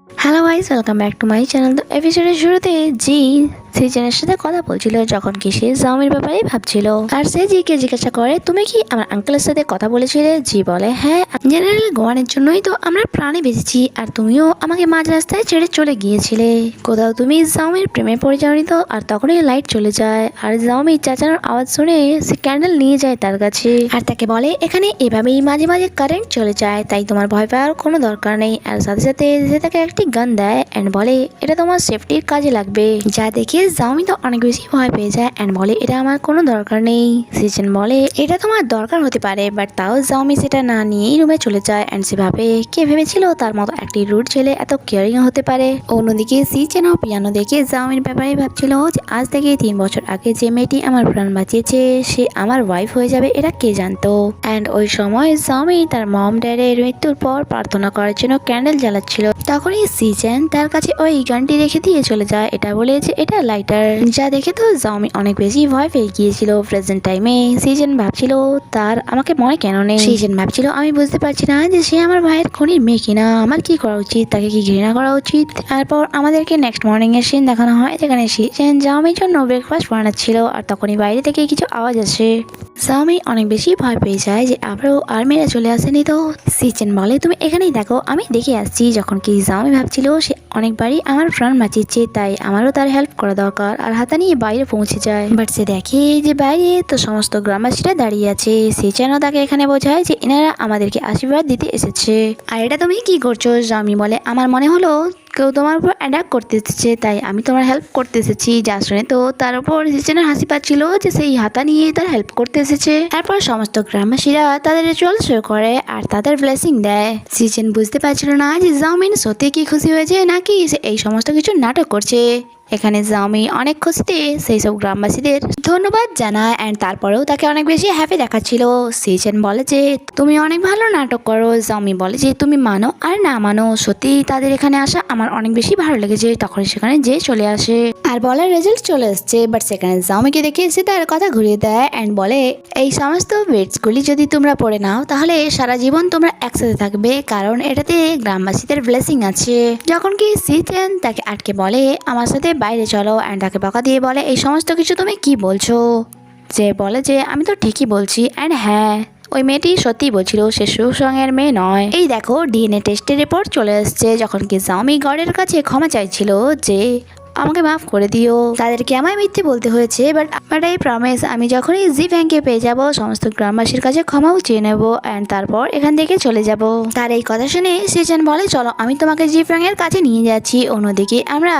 Hello guys, welcome back to my channel. তো এপিসোডের শুরুতে জি সিজনের সাথে কথা বলছিল যখন কি সে জাউমির ব্যাপারেই ভাবছিল। আর সে জিকে জিজ্ঞাসা করে, তুমি কি আমার আঙ্কেলের সাথে কথা বলেছিলে? জি বলে, হ্যাঁ, জেনারেল গোয়ানের জন্যই তো আমরা প্রাণে বেঁচেছি, আর তুমিও আমাকে মাঝ রাস্তায় ছেড়ে চলে গিয়েছিলে। কোথাও তুমি জাউমির প্রেমে পড়ে যাওনি তো? আর তখনই লাইট চলে যায়, আর জাউমি চাচানোর আওয়াজ শুনে সে ক্যান্ডেল নিয়ে যায় তার কাছে, আর তাকে বলে এখানে এভাবেই মাঝে মাঝে কারেন্ট চলে যায়, তাই তোমার ভয় পাওয়ার কোনো দরকার নেই। আর সাথে সাথে সে তাকে একটি গান দেয় অ্যান্ড বলে এটা তোমার সেফটির কাজে লাগবে। যা দেখে জাউমি তো অনেক বেশি ভয় পেয়ে যায় অ্যান্ড বলে এটা আমার কোনো দরকার নেই। সিজন বলে এটা তোমার দরকার হতে পারে, বাট তাও জাউমি সেটা না নিয়েই রুমে চলে যায় অ্যান্ড সে ভাবে কে ভেবেছিল তার মতো একটি রুড ছেলে এত কেয়ারিং হতে পারে। অন্যদিকে সিজন ও পিয়ানো দেখে জাউমির ব্যাপারে ভাবছিল যে আজ থেকে 3 বছর আগে যে মেয়েটি আমার প্রাণ বাঁচিয়েছে সে আমার ওয়াইফ হয়ে যাবে, এটা কে জানতো। অ্যান্ড ওই সময় জাউমি তার মম ড্যাডের মৃত্যুর পর প্রার্থনা করার জন্য ক্যান্ডেল জ্বালাচ্ছিল, তখনই সিজন তার কাছে ওই গানটি রেখে দিয়ে চলে যায়। এটা বলে যে এটা লাইটার, যা দেখে তো জাউমি অনেক বেশি ভয় পেয়ে গিয়েছিল। প্রেজেন্ট টাইমে সিজন ভাবছিল তার আমাকে মনে কেন নেই। সিজন ভাবছিল আমি বুঝতে পারছি না যে সে আমার ভাইয়ের খুনির মেয়ে কিনা, আমার কি করা উচিত, তাকে কি ঘৃণা করা উচিত। তারপর আমাদেরকে নেক্সট মর্নিং এর সিন দেখানো হয় যেখানে সিজন জাউমির জন্য ব্রেকফাস্ট বানাচ্ছিল, আর তখনই বাইরে থেকে কিছু আওয়াজ আসে। জাউমি অনেক বেশি ভয় পেয়ে যায় যে আবারও আর্মিরা চলে আসেনি তো। সিজন বলে তুমি এখানেই দেখো, আমি দেখে আসছি। যখন কি জাউমি ভাবছিল সে অনেকবারই আমার প্রাণ বাঁচিয়েছে, তাই আমারও তার হেল্প করা দরকার, আর হাতা নিয়ে বাইরে পৌঁছে যায়। বাট সে দেখে যে বাইরে তো সমস্ত গ্রামবাসীরা দাঁড়িয়ে আছে। সিজনও তাকে এখানে বোঝায় যে এনারা আমাদেরকে আশীর্বাদ দিতে এসেছে। আর এটা তুমি কি করছো? জাউমি বলে আমার মনে হলো কেউ তোমার উপর অ্যাটাক করতে এসেছে, তাই আমি তোমার হেল্প করতে এসেছি। যা শুনে তো তার উপর সিজনের হাসি পাচ্ছিল যে সেই হাতা নিয়ে তার হেল্প করতে এসেছে। তারপর সমস্ত গ্রামবাসীরা তাদের রিচুয়াল শুরু করে আর তাদের ব্লেসিং দেয়। সিজন বুঝতে পারছিল না যে জাউমিন সত্যি কি খুশি হয়েছে নাকি সে এই সমস্ত কিছু নাটক করছে। এখানে জাউমি অনেক খুশিতে সেই সব গ্রামবাসীদের ধন্যবাদ জানায় অ্যান্ড তারপরেও তাকে অনেক বেশি হ্যাপি দেখাচ্ছিল। সিজন বলে যে তুমি অনেক ভালো নাটক করো। জাউমি বলে যে তুমি মানো আর না মানো, সত্যি তাদের এখানে আসা আমার অনেক বেশি ভালো লেগেছে। তখন সেখানে যে চলে আসে আর বলে রেজাল্ট চলে আসছে, বাট সেখানে জাউমিকে দেখে সে তার কথা ঘুরিয়ে দেয় অ্যান্ড বলে এই সমস্ত বেডসগুলি যদি তোমরা পড়ে নাও তাহলে সারা জীবন তোমরা একসাথে থাকবে, কারণ এটাতে গ্রামবাসীদের ব্লেসিং আছে। যখন কি সিজন তাকে আটকে বলে আমার সাথে বাইরে চলো অ্যান্ড তাকে বকা দিয়ে বলে এই সমস্ত কিছু তুমি কি বলছো। যে বলে যে আমি তো ঠিকই বলছি অ্যান্ড হ্যাঁ ওই মেয়েটি সত্যিই বলছিল সে সুসংয়ের মেয়ে নয়। এই দেখো ডিএনএ টেস্টের রিপোর্ট চলে এসছে। যখন কি জাউমি গডের কাছে ক্ষমা চাইছিল যে আমাকে মাফ করে দিও, তাদেরকে আমায় মিথ্যে বলতে হয়েছে, বাট এই প্রমিস আমি যখনই জি ব্যাংকে পেয়ে যাব সমস্ত গ্রামবাসীর কাছে ক্ষমাও চেয়ে নেবো অ্যান্ড তারপর এখান থেকে চলে যাব। তার এই কথা শুনে সিজন বলে চলো আমি তোমাকে জি ব্যাংকের কাছে নিয়ে যাচ্ছি। অন্যদিকে আমরা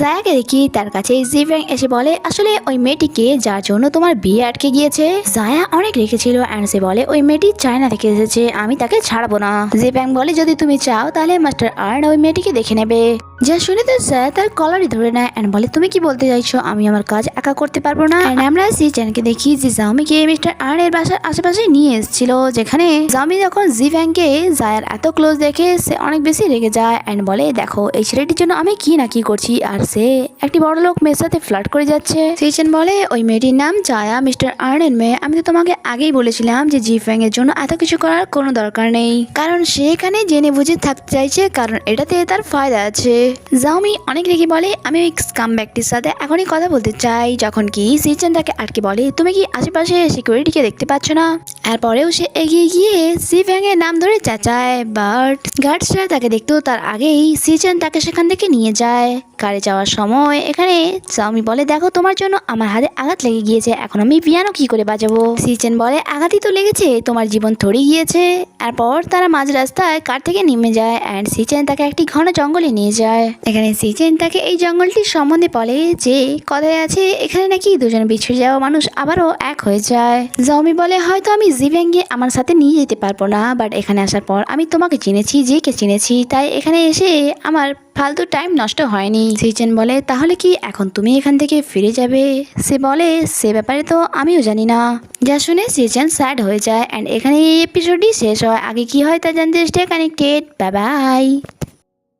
জায়াকে দেখি, তার কাছে জি ব্যাংক এসে বলে আসলে ওই মেয়েটিকে যার জন্য তোমার বিয়ে আটকে গিয়েছে। জায়া অনেক রেখেছিল অ্যান্ড সে বলে ওই মেয়েটি চায়না থেকে এসেছে, আমি তাকে ছাড়বো না। জি ব্যাংক বলে যদি তুমি চাও তাহলে মাস্টার আর্ন ওই মেয়েটিকে দেখে নেবে। যা শুনে তো স্যার তার কলারই ধরে নেয় অ্যান্ড বলে তুমি কি বলতে চাইছো, আমি আমার কাজ একা করতে পারবো না। অ্যান্ড আমরা সিজনকে দেখি যে জাউমিকে মিস্টার আর্নের বাসার আশেপাশে নিয়ে এসেছিল, যেখানে জাউমি যখন জি ব্যাংকে জায়ার এত ক্লোজ দেখে সে অনেক বেশি রেগে যায় অ্যান্ড বলে দেখো এই ছেলেটির জন্য আমি কি না কি করছি, আর সে একটি বড় লোক মেয়ের সাথে ফ্লার্ট করে যাচ্ছে। সিজন বলে ওই মেয়েটির নাম জায়া, মিস্টার আর্নের মেয়ে। আমি তো তোমাকে আগেই বলেছিলাম যে জি ব্যাংক এর জন্য এত কিছু করার কোনো দরকার নেই, কারণ সে এখানে জেনে বুঝে থাকতে চাইছে, কারণ এটাতে তার ফায়দা আছে। জাউমি অনেক রেগে বলে আমি ওই স্কাম ব্যক্তির সাথে এখনই কথা বলতে চাই। যখন কি সিজন তাকে আটকে বলে তুমি কি আশেপাশে সিকিউরিটিকে দেখতে পাচ্ছ না। এরপরেও সে এগিয়ে গিয়ে সি ব্যাংকের নাম ধরে চেঁচায়, বাট গার্ডসরা তাকে দেখতো তার আগেই সিজন তাকে সেখান থেকে নিয়ে যায়। কারে যাওয়ার সময় এখানে জাউমি বলে দেখো তোমার জন্য আমার হাতে আঘাত লেগে গিয়েছে, এখন আমি পিয়ানো কি করে বাজাবো। সিজন বলে আঘাতই তো লেগেছে, তোমার জীবন থরি গিয়েছে। এরপর তারা মাঝ রাস্তায় কার থেকে নেমে যায় অ্যান্ড সিজন তাকে একটি ঘন জঙ্গলে নিয়ে যায়। এখানে সিজন তাকে এই জঙ্গলটির সম্বন্ধে বলে যে কথায় আছে এখানে নাকি দুজন বিছড়ে যাওয়া মানুষ আবারও এক হয়ে যায়। জাউমি বলে হয়তো আমি জি ব্যাংকে আমার সাথে নিয়ে যেতে পারবো না, বাট এখানে আসার পর আমি তোমাকে চিনেছি, যে কে চিনেছি, তাই এখানে এসে আমার ফালতু টাইম নষ্ট হয়নি। সিজন বলে তাহলে কি এখন তুমি এখান থেকে ফিরে যাবে। সে বলে সে ব্যাপারে তো আমিও জানি না। যা শুনে সিজন স্যাড হয়ে যায় অ্যান্ড এখানে এই এপিসোডটি শেষ হয়। আগে কি হয় তা জানতে স্টে কানেক্টেড। Bye bye.